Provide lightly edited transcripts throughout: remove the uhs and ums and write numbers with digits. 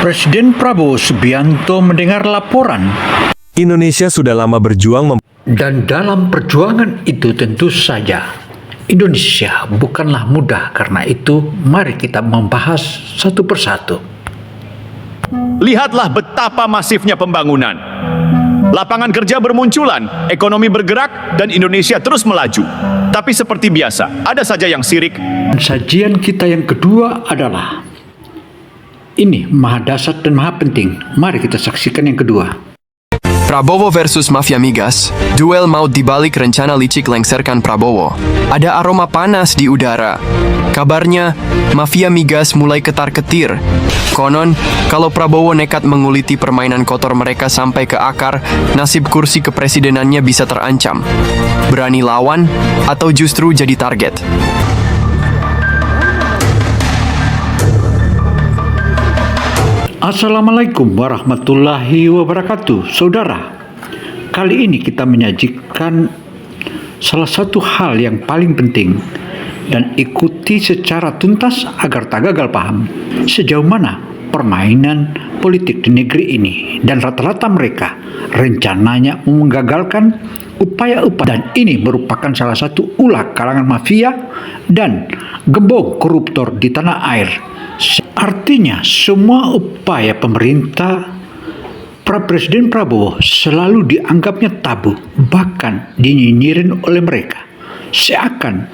Presiden Prabowo Subianto mendengar laporan, Indonesia sudah lama berjuang dan dalam perjuangan itu tentu saja Indonesia bukanlah mudah. Karena itu mari kita membahas satu persatu. Lihatlah betapa masifnya pembangunan. Lapangan kerja bermunculan, ekonomi bergerak, dan Indonesia terus melaju. Tapi seperti biasa, ada saja yang sirik. Dan sajian kita yang kedua adalah ini maha dasar dan maha penting. Mari kita saksikan yang kedua. Prabowo versus Mafia Migas, duel maut dibalik rencana licik lengserkan Prabowo. Ada aroma panas di udara. Kabarnya, Mafia Migas mulai ketar-ketir. Konon, kalau Prabowo nekat menguliti permainan kotor mereka sampai ke akar, nasib kursi kepresidenannya bisa terancam. Berani lawan, atau justru jadi target? Assalamualaikum warahmatullahi wabarakatuh. Saudara, kali ini kita menyajikan salah satu hal yang paling penting, dan ikuti secara tuntas agar tak gagal paham sejauh mana permainan politik di negeri ini, dan rata-rata mereka rencananya menggagalkan upaya-upaya, dan ini merupakan salah satu ulah kalangan mafia dan gembong koruptor di tanah air. Artinya semua upaya pemerintah Presiden Prabowo selalu dianggapnya tabu, bahkan dinyinyirin oleh mereka, seakan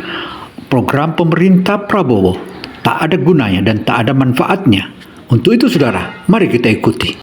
program pemerintah Prabowo tak ada gunanya dan tak ada manfaatnya. Untuk itu saudara, mari kita ikuti.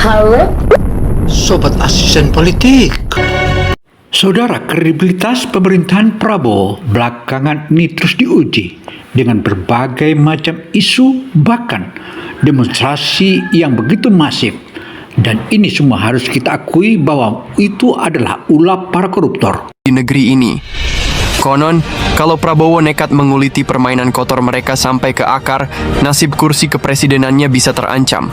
Halo? Sobat asisten politik. Saudara, kredibilitas pemerintahan Prabowo belakangan ini terus diuji dengan berbagai macam isu, bahkan demonstrasi yang begitu masif. Dan ini semua harus kita akui bahwa itu adalah ulah para koruptor Di negeri ini, konon, kalau Prabowo nekat menguliti permainan kotor mereka sampai ke akar, nasib kursi kepresidenannya bisa terancam.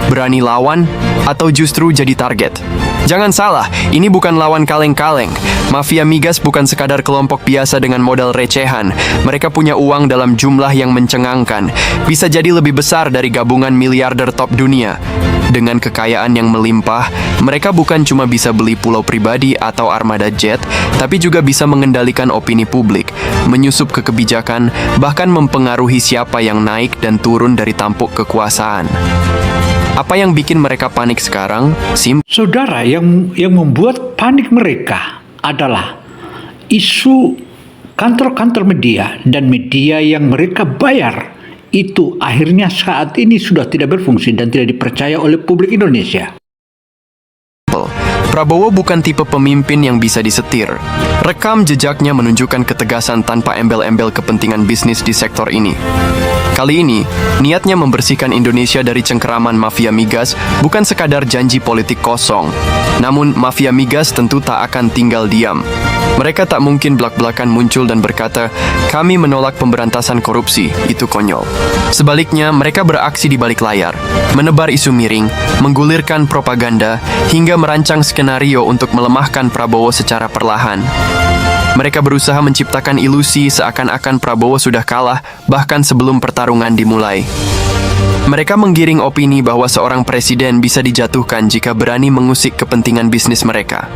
Berani lawan, atau justru jadi target? Jangan salah, ini bukan lawan kaleng-kaleng. Mafia Migas bukan sekadar kelompok biasa dengan modal recehan. Mereka punya uang dalam jumlah yang mencengangkan. Bisa jadi lebih besar dari gabungan miliarder top dunia. Dengan kekayaan yang melimpah, mereka bukan cuma bisa beli pulau pribadi atau armada jet, tapi juga bisa mengendalikan opini publik, menyusup ke kebijakan, bahkan mempengaruhi siapa yang naik dan turun dari tampuk kekuasaan. Apa yang bikin mereka panik sekarang? Saudara, yang membuat panik mereka adalah isu kantor-kantor media dan media yang mereka bayar itu akhirnya saat ini sudah tidak berfungsi dan tidak dipercaya oleh publik Indonesia. Prabowo bukan tipe pemimpin yang bisa disetir. Rekam jejaknya menunjukkan ketegasan tanpa embel-embel kepentingan bisnis di sektor ini. Kali ini, niatnya membersihkan Indonesia dari cengkeraman mafia migas bukan sekadar janji politik kosong. Namun, mafia migas tentu tak akan tinggal diam. Mereka tak mungkin belak-belakan muncul dan berkata, kami menolak pemberantasan korupsi, itu konyol. Sebaliknya, mereka beraksi di balik layar, menebar isu miring, menggulirkan propaganda, hingga merancang skenario untuk melemahkan Prabowo secara perlahan. Mereka berusaha menciptakan ilusi seakan-akan Prabowo sudah kalah, bahkan sebelum pertarungan dimulai. Mereka menggiring opini bahwa seorang presiden bisa dijatuhkan jika berani mengusik kepentingan bisnis mereka.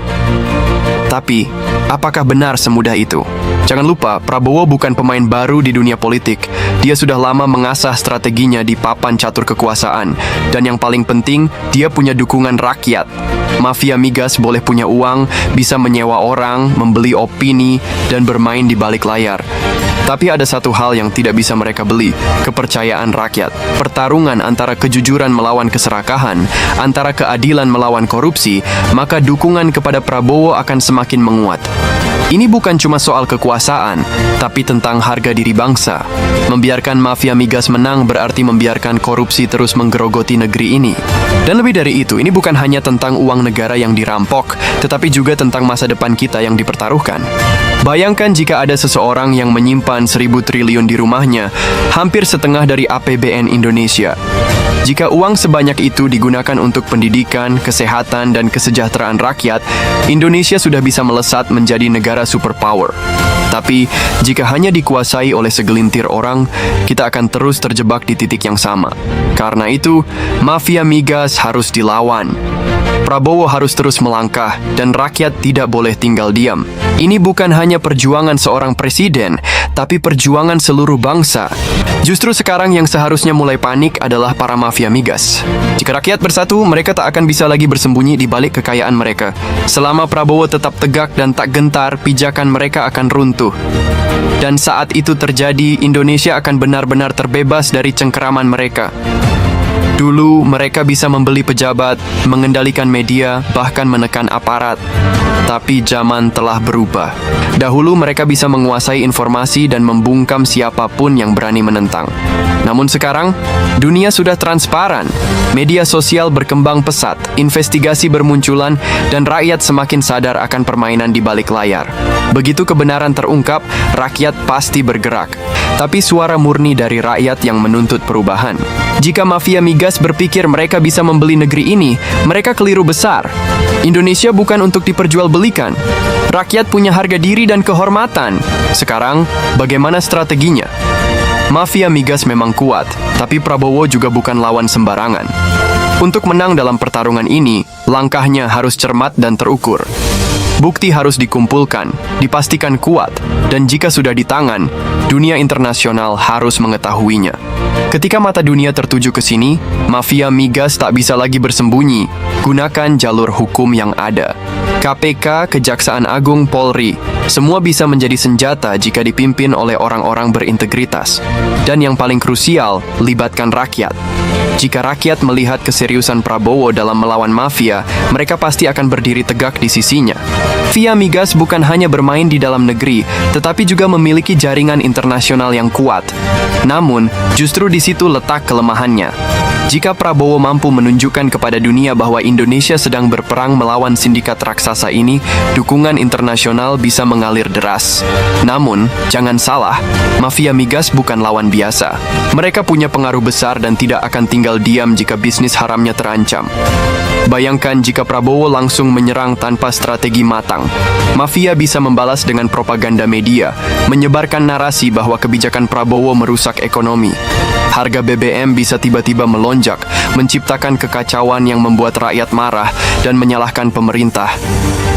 Tapi, apakah benar semudah itu? Jangan lupa, Prabowo bukan pemain baru di dunia politik. Dia Dia sudah lama mengasah strateginya di papan catur kekuasaan. Dan yang paling penting, dia punya dukungan rakyat. Mafia migas boleh punya uang, bisa menyewa orang, membeli opini, dan bermain di balik layar. Tapi ada satu hal yang tidak bisa mereka beli, kepercayaan rakyat. Pertarungan antara kejujuran melawan keserakahan, antara keadilan melawan korupsi, maka dukungan kepada Prabowo akan semakin menguat. Ini bukan cuma soal kekuasaan, tapi tentang harga diri bangsa. Membiarkan mafia migas menang berarti membiarkan korupsi terus menggerogoti negeri ini. Dan lebih dari itu, ini bukan hanya tentang uang negara yang dirampok, tetapi juga tentang masa depan kita yang dipertaruhkan. Bayangkan jika ada seseorang yang menyimpan 1.000 triliun di rumahnya, hampir setengah dari APBN Indonesia. Jika uang sebanyak itu digunakan untuk pendidikan, kesehatan, dan kesejahteraan rakyat, Indonesia sudah bisa melesat menjadi negara superpower. Tapi, jika hanya dikuasai oleh segelintir orang, kita akan terus terjebak di titik yang sama. Karena itu, mafia migas harus dilawan. Prabowo harus terus melangkah, dan rakyat tidak boleh tinggal diam. Ini bukan hanya perjuangan seorang presiden, tapi perjuangan seluruh bangsa. Justru sekarang yang seharusnya mulai panik adalah para mafia migas. Jika rakyat bersatu, mereka tak akan bisa lagi bersembunyi di balik kekayaan mereka. Selama Prabowo tetap tegak dan tak gentar, pijakan mereka akan runtuh. Dan saat itu terjadi, Indonesia akan benar-benar terbebas dari cengkeraman mereka. Dulu, mereka bisa membeli pejabat, mengendalikan media, bahkan menekan aparat. Tapi zaman telah berubah. Dahulu mereka bisa menguasai informasi dan membungkam siapapun yang berani menentang. Namun sekarang, dunia sudah transparan. Media sosial berkembang pesat, investigasi bermunculan, dan rakyat semakin sadar akan permainan di balik layar. Begitu kebenaran terungkap, rakyat pasti bergerak. Tapi suara murni dari rakyat yang menuntut perubahan. Jika mafia migas berpikir mereka bisa membeli negeri ini, mereka keliru besar. Indonesia bukan untuk diperjualbelikan. Rakyat punya harga diri dan kehormatan. Sekarang, bagaimana strateginya? Mafia migas memang kuat, tapi Prabowo juga bukan lawan sembarangan. Untuk menang dalam pertarungan ini, langkahnya harus cermat dan terukur. Bukti harus dikumpulkan, dipastikan kuat, dan jika sudah di tangan, dunia internasional harus mengetahuinya. Ketika mata dunia tertuju ke sini, mafia migas tak bisa lagi bersembunyi. Gunakan jalur hukum yang ada. KPK, Kejaksaan Agung, Polri, semua bisa menjadi senjata jika dipimpin oleh orang-orang berintegritas. Dan yang paling krusial, libatkan rakyat. Jika rakyat melihat keseriusan Prabowo dalam melawan mafia, mereka pasti akan berdiri tegak di sisinya. Mafia migas bukan hanya bermain di dalam negeri, tetapi juga memiliki jaringan internasional yang kuat. Namun, justru di situ letak kelemahannya. Jika Prabowo mampu menunjukkan kepada dunia bahwa Indonesia sedang berperang melawan sindikat raksasa ini, dukungan internasional bisa mengalir deras. Namun, jangan salah, mafia migas bukan lawan biasa. Mereka punya pengaruh besar dan tidak akan tinggal diam jika bisnis haramnya terancam. Bayangkan jika Prabowo langsung menyerang tanpa strategi matang. Mafia bisa membalas dengan propaganda media, menyebarkan narasi bahwa kebijakan Prabowo merusak ekonomi. Harga BBM bisa tiba-tiba melonjak, menciptakan kekacauan yang membuat rakyat marah dan menyalahkan pemerintah.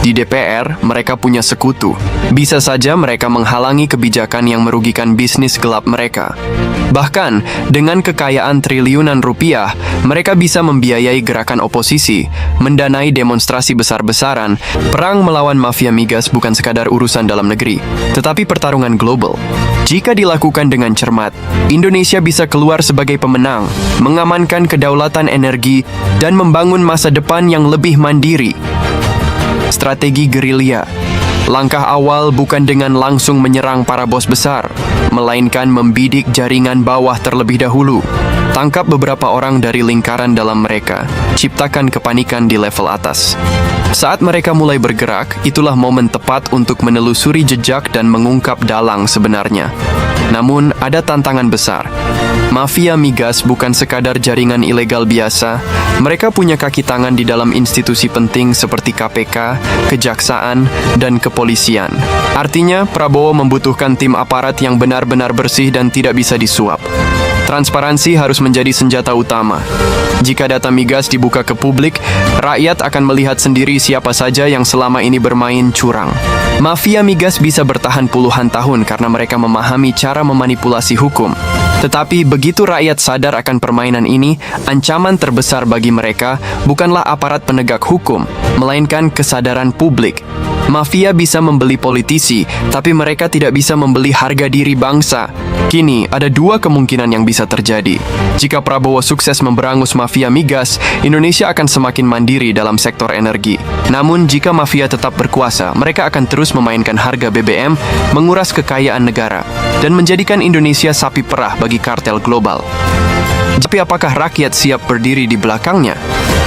Di DPR, mereka punya sekutu. Bisa saja mereka menghalangi kebijakan yang merugikan bisnis gelap mereka. Bahkan, dengan kekayaan triliunan rupiah, mereka bisa membiayai gerakan oposisi, mendanai demonstrasi besar-besaran. Perang melawan mafia migas bukan sekadar urusan dalam negeri, tetapi pertarungan global. Jika dilakukan dengan cermat, Indonesia bisa keluar sebagai pemenang, mengamankan kedaulatan energi, dan membangun masa depan yang lebih mandiri. Strategi gerilya. Langkah awal bukan dengan langsung menyerang para bos besar, melainkan membidik jaringan bawah terlebih dahulu. Tangkap beberapa orang dari lingkaran dalam mereka, ciptakan kepanikan di level atas. Saat mereka mulai bergerak, itulah momen tepat untuk menelusuri jejak dan mengungkap dalang sebenarnya. Namun, ada tantangan besar. Mafia migas bukan sekadar jaringan ilegal biasa. Mereka punya kaki tangan di dalam institusi penting seperti KPK, Kejaksaan, dan Kepolisian. Artinya, Prabowo membutuhkan tim aparat yang benar-benar bersih dan tidak bisa disuap. Transparansi harus menjadi senjata utama. Jika data migas dibuka ke publik, rakyat akan melihat sendiri siapa saja yang selama ini bermain curang. Mafia migas bisa bertahan puluhan tahun karena mereka memahami cara memanipulasi hukum. Tetapi begitu rakyat sadar akan permainan ini, ancaman terbesar bagi mereka bukanlah aparat penegak hukum, melainkan kesadaran publik. Mafia bisa membeli politisi, tapi mereka tidak bisa membeli harga diri bangsa. Kini, ada dua kemungkinan yang bisa terjadi. Jika Prabowo sukses memberangus mafia migas, Indonesia akan semakin mandiri dalam sektor energi. Namun, jika mafia tetap berkuasa, mereka akan terus memainkan harga BBM, menguras kekayaan negara, dan menjadikan Indonesia sapi perah bagi kartel global. Tapi apakah rakyat siap berdiri di belakangnya?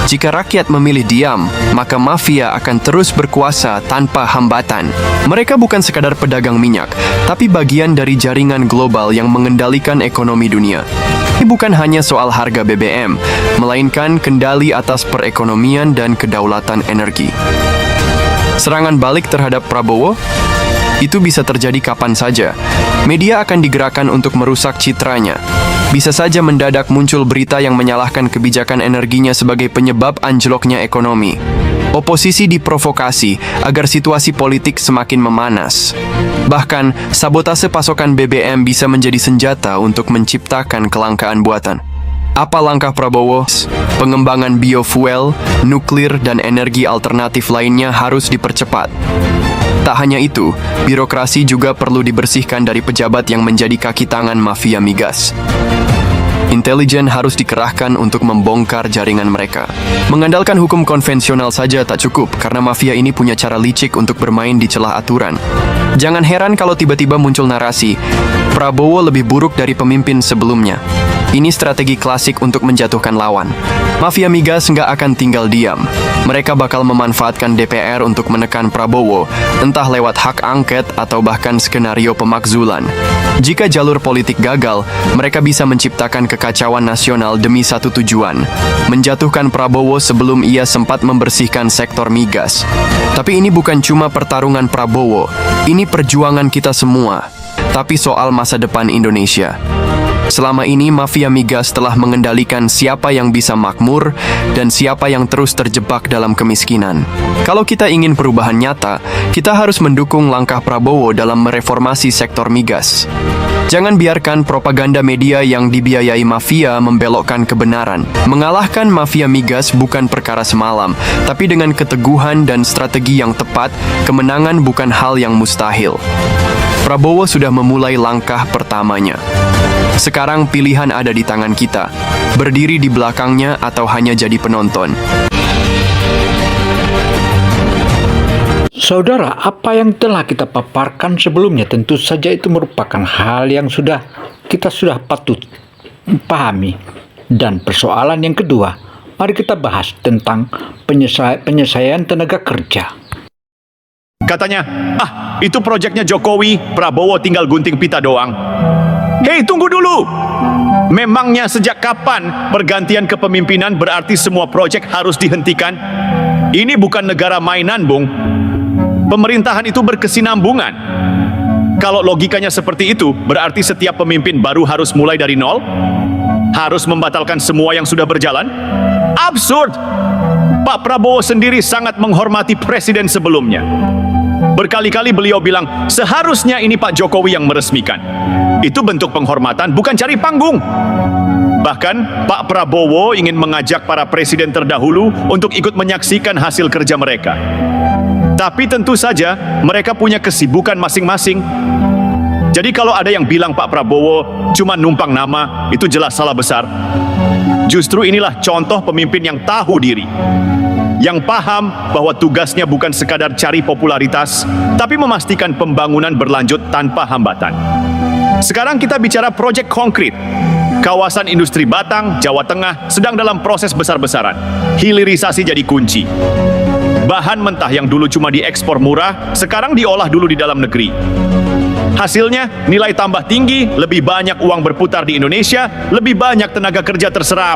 Jika rakyat memilih diam, maka mafia akan terus berkuasa tanpa hambatan. Mereka bukan sekadar pedagang minyak, tapi bagian dari jaringan global yang mengendalikan ekonomi dunia. Ini bukan hanya soal harga BBM, melainkan kendali atas perekonomian dan kedaulatan energi. Serangan balik terhadap Prabowo itu bisa terjadi kapan saja. Media akan digerakkan untuk merusak citranya. Bisa saja mendadak muncul berita yang menyalahkan kebijakan energinya sebagai penyebab anjloknya ekonomi. Oposisi diprovokasi agar situasi politik semakin memanas. Bahkan, sabotase pasokan BBM bisa menjadi senjata untuk menciptakan kelangkaan buatan. Apa langkah Prabowo? Pengembangan biofuel, nuklir, dan energi alternatif lainnya harus dipercepat. Tak hanya itu, birokrasi juga perlu dibersihkan dari pejabat yang menjadi kaki tangan mafia migas. Intelijen harus dikerahkan untuk membongkar jaringan mereka. Mengandalkan hukum konvensional saja tak cukup, karena mafia ini punya cara licik untuk bermain di celah aturan. Jangan heran kalau tiba-tiba muncul narasi, Prabowo lebih buruk dari pemimpin sebelumnya. Ini strategi klasik untuk menjatuhkan lawan. Mafia migas nggak akan tinggal diam. Mereka bakal memanfaatkan DPR untuk menekan Prabowo, entah lewat hak angket atau bahkan skenario pemakzulan. Jika jalur politik gagal, mereka bisa menciptakan kekacauan nasional demi satu tujuan, menjatuhkan Prabowo sebelum ia sempat membersihkan sektor migas. Tapi ini bukan cuma pertarungan Prabowo, ini perjuangan kita semua, tapi soal masa depan Indonesia. Selama ini, mafia migas telah mengendalikan siapa yang bisa makmur dan siapa yang terus terjebak dalam kemiskinan. Kalau kita ingin perubahan nyata, kita harus mendukung langkah Prabowo dalam mereformasi sektor migas. Jangan biarkan propaganda media yang dibiayai mafia membelokkan kebenaran. Mengalahkan mafia migas bukan perkara semalam, tapi dengan keteguhan dan strategi yang tepat, kemenangan bukan hal yang mustahil. Prabowo sudah memulai langkah pertamanya. Sekarang pilihan ada di tangan kita, berdiri di belakangnya atau hanya jadi penonton. Saudara, apa yang telah kita paparkan sebelumnya tentu saja itu merupakan hal yang kita sudah patut pahami. Dan persoalan yang kedua, mari kita bahas tentang penyelesaian tenaga kerja. Katanya, itu proyeknya Jokowi, Prabowo tinggal gunting pita doang. Hei, tunggu dulu! Memangnya sejak kapan pergantian kepemimpinan berarti semua proyek harus dihentikan? Ini bukan negara mainan, Bung. Pemerintahan itu berkesinambungan. Kalau logikanya seperti itu, berarti setiap pemimpin baru harus mulai dari nol? Harus membatalkan semua yang sudah berjalan? Absurd! Pak Prabowo sendiri sangat menghormati presiden sebelumnya. Berkali-kali beliau bilang, seharusnya ini Pak Jokowi yang meresmikan. Itu bentuk penghormatan, bukan cari panggung. Bahkan, Pak Prabowo ingin mengajak para presiden terdahulu untuk ikut menyaksikan hasil kerja mereka. Tapi tentu saja, mereka punya kesibukan masing-masing. Jadi kalau ada yang bilang Pak Prabowo cuma numpang nama, itu jelas salah besar. Justru inilah contoh pemimpin yang tahu diri, yang paham bahwa tugasnya bukan sekadar cari popularitas, tapi memastikan pembangunan berlanjut tanpa hambatan. Sekarang kita bicara proyek konkret. Kawasan industri Batang, Jawa Tengah sedang dalam proses besar-besaran. Hilirisasi jadi kunci. Bahan mentah yang dulu cuma diekspor murah, sekarang diolah dulu di dalam negeri. Hasilnya, nilai tambah tinggi, lebih banyak uang berputar di Indonesia, lebih banyak tenaga kerja terserap.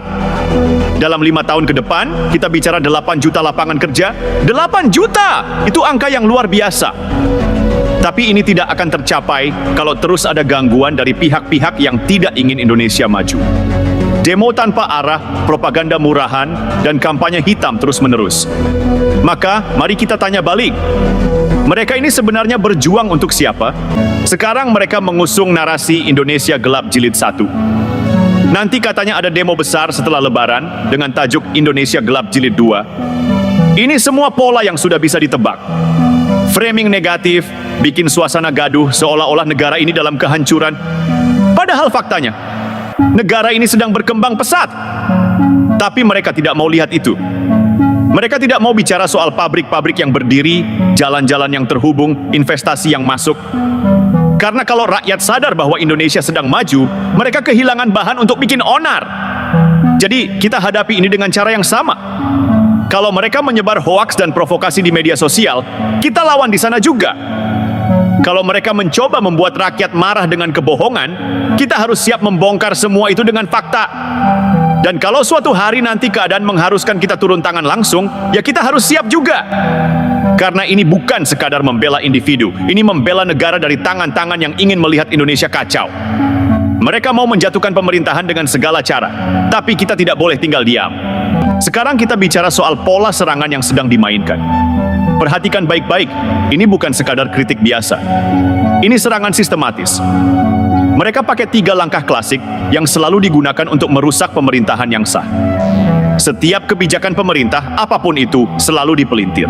Dalam 5 tahun ke depan, kita bicara 8 juta lapangan kerja. 8 juta! Itu angka yang luar biasa. Tapi ini tidak akan tercapai kalau terus ada gangguan dari pihak-pihak yang tidak ingin Indonesia maju. Demo tanpa arah, propaganda murahan, dan kampanye hitam terus-menerus. Maka, mari kita tanya balik. Mereka ini sebenarnya berjuang untuk siapa? Sekarang mereka mengusung narasi Indonesia Gelap Jilid 1. Nanti katanya ada demo besar setelah Lebaran dengan tajuk Indonesia Gelap Jilid 2. Ini semua pola yang sudah bisa ditebak. Framing negatif, bikin suasana gaduh seolah-olah negara ini dalam kehancuran. Padahal faktanya, negara ini sedang berkembang pesat. Tapi mereka tidak mau lihat itu. Mereka tidak mau bicara soal pabrik-pabrik yang berdiri, jalan-jalan yang terhubung, investasi yang masuk. Karena kalau rakyat sadar bahwa Indonesia sedang maju, mereka kehilangan bahan untuk bikin onar. Jadi kita hadapi ini dengan cara yang sama. Kalau mereka menyebar hoaks dan provokasi di media sosial, kita lawan di sana juga. Kalau mereka mencoba membuat rakyat marah dengan kebohongan, kita harus siap membongkar semua itu dengan fakta. Dan kalau suatu hari nanti keadaan mengharuskan kita turun tangan langsung, ya kita harus siap juga. Karena ini bukan sekadar membela individu, ini membela negara dari tangan-tangan yang ingin melihat Indonesia kacau. Mereka mau menjatuhkan pemerintahan dengan segala cara, tapi kita tidak boleh tinggal diam. Sekarang kita bicara soal pola serangan yang sedang dimainkan. Perhatikan baik-baik, ini bukan sekadar kritik biasa. Ini serangan sistematis. Mereka pakai 3 langkah klasik yang selalu digunakan untuk merusak pemerintahan yang sah. Setiap kebijakan pemerintah, apapun itu, selalu dipelintir.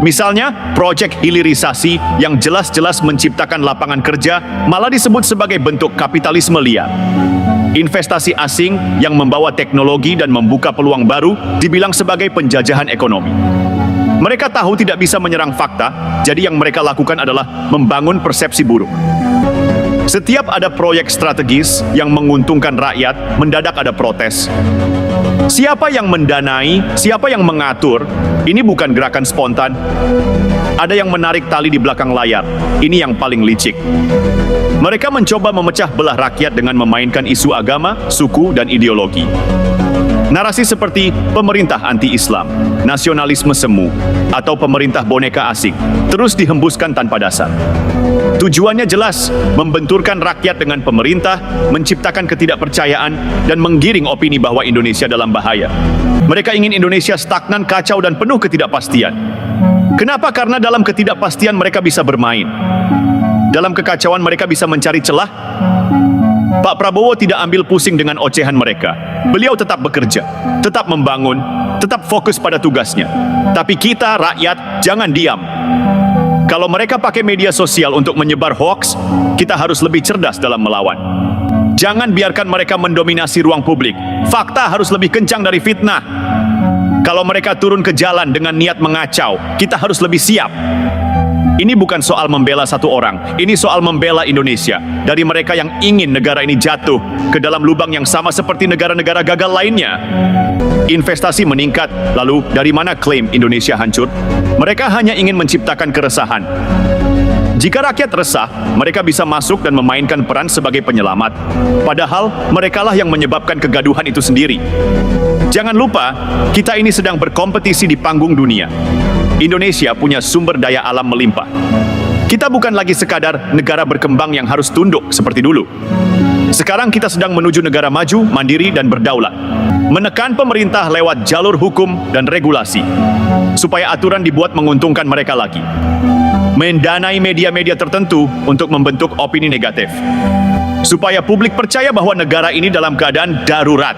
Misalnya, proyek hilirisasi yang jelas-jelas menciptakan lapangan kerja malah disebut sebagai bentuk kapitalisme liar. Investasi asing yang membawa teknologi dan membuka peluang baru dibilang sebagai penjajahan ekonomi. Mereka tahu tidak bisa menyerang fakta, jadi yang mereka lakukan adalah membangun persepsi buruk. Setiap ada proyek strategis yang menguntungkan rakyat, mendadak ada protes. Siapa yang mendanai, siapa yang mengatur, ini bukan gerakan spontan. Ada yang menarik tali di belakang layar, ini yang paling licik. Mereka mencoba memecah belah rakyat dengan memainkan isu agama, suku, dan ideologi. Narasi seperti pemerintah anti-Islam, nasionalisme semu, atau pemerintah boneka asing terus dihembuskan tanpa dasar. Tujuannya jelas, membenturkan rakyat dengan pemerintah, menciptakan ketidakpercayaan, dan menggiring opini bahwa Indonesia dalam bahaya. Mereka ingin Indonesia stagnan, kacau, dan penuh ketidakpastian. Kenapa? Karena dalam ketidakpastian mereka bisa bermain. Dalam kekacauan mereka bisa mencari celah. Pak Prabowo tidak ambil pusing dengan ocehan mereka. Beliau tetap bekerja, tetap membangun, tetap fokus pada tugasnya. Tapi kita, rakyat, jangan diam. Kalau mereka pakai media sosial untuk menyebar hoaks, kita harus lebih cerdas dalam melawan. Jangan biarkan mereka mendominasi ruang publik. Fakta harus lebih kencang dari fitnah. Kalau mereka turun ke jalan dengan niat mengacau, kita harus lebih siap. Ini bukan soal membela satu orang, ini soal membela Indonesia dari mereka yang ingin negara ini jatuh ke dalam lubang yang sama seperti negara-negara gagal lainnya. Investasi meningkat, lalu dari mana klaim Indonesia hancur? Mereka hanya ingin menciptakan keresahan. Jika rakyat resah, mereka bisa masuk dan memainkan peran sebagai penyelamat. Padahal merekalah yang menyebabkan kegaduhan itu sendiri. Jangan lupa, kita ini sedang berkompetisi di panggung dunia. Indonesia punya sumber daya alam melimpah. Kita bukan lagi sekadar negara berkembang yang harus tunduk seperti dulu. Sekarang kita sedang menuju negara maju, mandiri, dan berdaulat. Menekan pemerintah lewat jalur hukum dan regulasi, supaya aturan dibuat menguntungkan mereka lagi. Mendanai media-media tertentu untuk membentuk opini negatif, supaya publik percaya bahwa negara ini dalam keadaan darurat.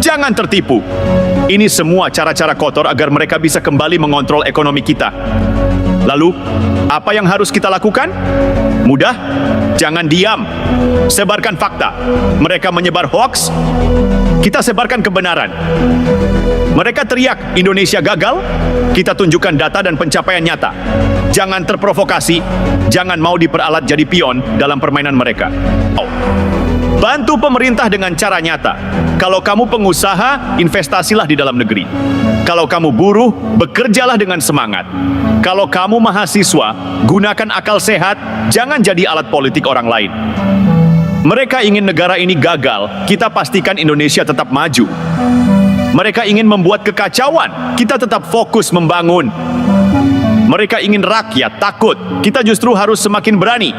Jangan tertipu. Ini semua cara-cara kotor agar mereka bisa kembali mengontrol ekonomi kita. Lalu, apa yang harus kita lakukan? Mudah, jangan diam. Sebarkan fakta. Mereka menyebar hoaks, kita sebarkan kebenaran. Mereka teriak Indonesia gagal, kita tunjukkan data dan pencapaian nyata. Jangan terprovokasi, jangan mau diperalat jadi pion dalam permainan mereka. Bantu pemerintah dengan cara nyata. Kalau kamu pengusaha, investasilah di dalam negeri. Kalau kamu buruh, bekerjalah dengan semangat. Kalau kamu mahasiswa, gunakan akal sehat, jangan jadi alat politik orang lain. Mereka ingin negara ini gagal, kita pastikan Indonesia tetap maju. Mereka ingin membuat kekacauan, kita tetap fokus membangun. Mereka ingin rakyat takut, kita justru harus semakin berani.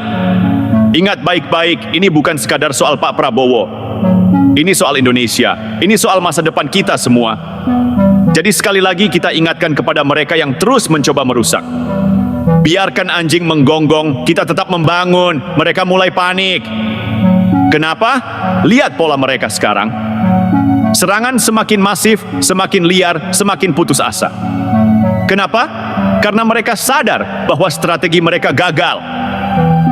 Ingat baik-baik, ini bukan sekadar soal Pak Prabowo. Ini soal Indonesia. Ini soal masa depan kita semua. Jadi sekali lagi kita ingatkan kepada mereka yang terus mencoba merusak. Biarkan anjing menggonggong, kita tetap membangun. Mereka mulai panik. Kenapa? Lihat pola mereka sekarang. Serangan semakin masif, semakin liar, semakin putus asa. Kenapa? Karena mereka sadar bahwa strategi mereka gagal.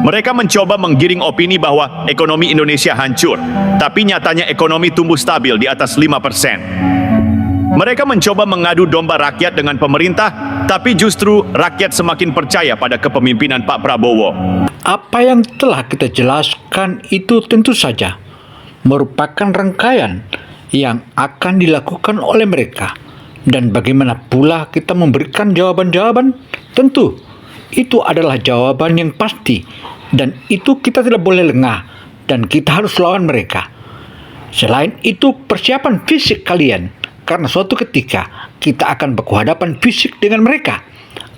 Mereka mencoba menggiring opini bahwa ekonomi Indonesia hancur, tapi nyatanya ekonomi tumbuh stabil di atas 5%. Mereka mencoba mengadu domba rakyat dengan pemerintah, tapi justru rakyat semakin percaya pada kepemimpinan Pak Prabowo. Apa yang telah kita jelaskan itu tentu saja merupakan rangkaian yang akan dilakukan oleh mereka. Dan bagaimana pula kita memberikan jawaban-jawaban? Tentu, itu adalah jawaban yang pasti. Dan itu kita tidak boleh lengah. Dan kita harus lawan mereka. Selain itu, persiapan fisik kalian. Karena suatu ketika, kita akan berhadapan fisik dengan mereka.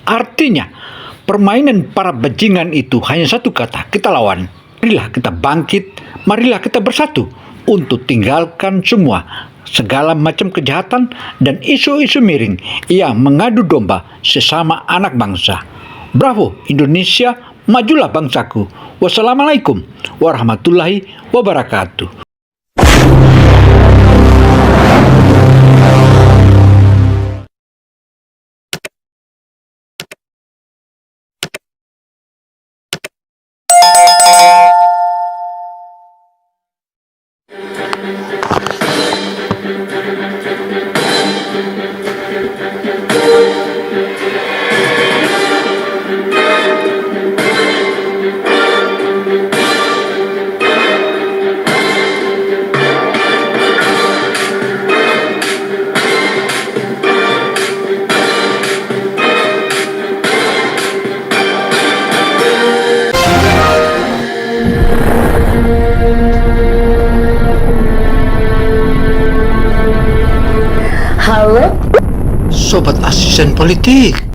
Artinya, permainan para bajingan itu hanya satu kata, kita lawan. Marilah kita bangkit, marilah kita bersatu untuk tinggalkan semua segala macam kejahatan dan isu-isu miring yang mengadu domba sesama anak bangsa. Bravo Indonesia, majulah bangsaku. Wassalamualaikum warahmatullahi wabarakatuh. Halo? Sobat asisten politik.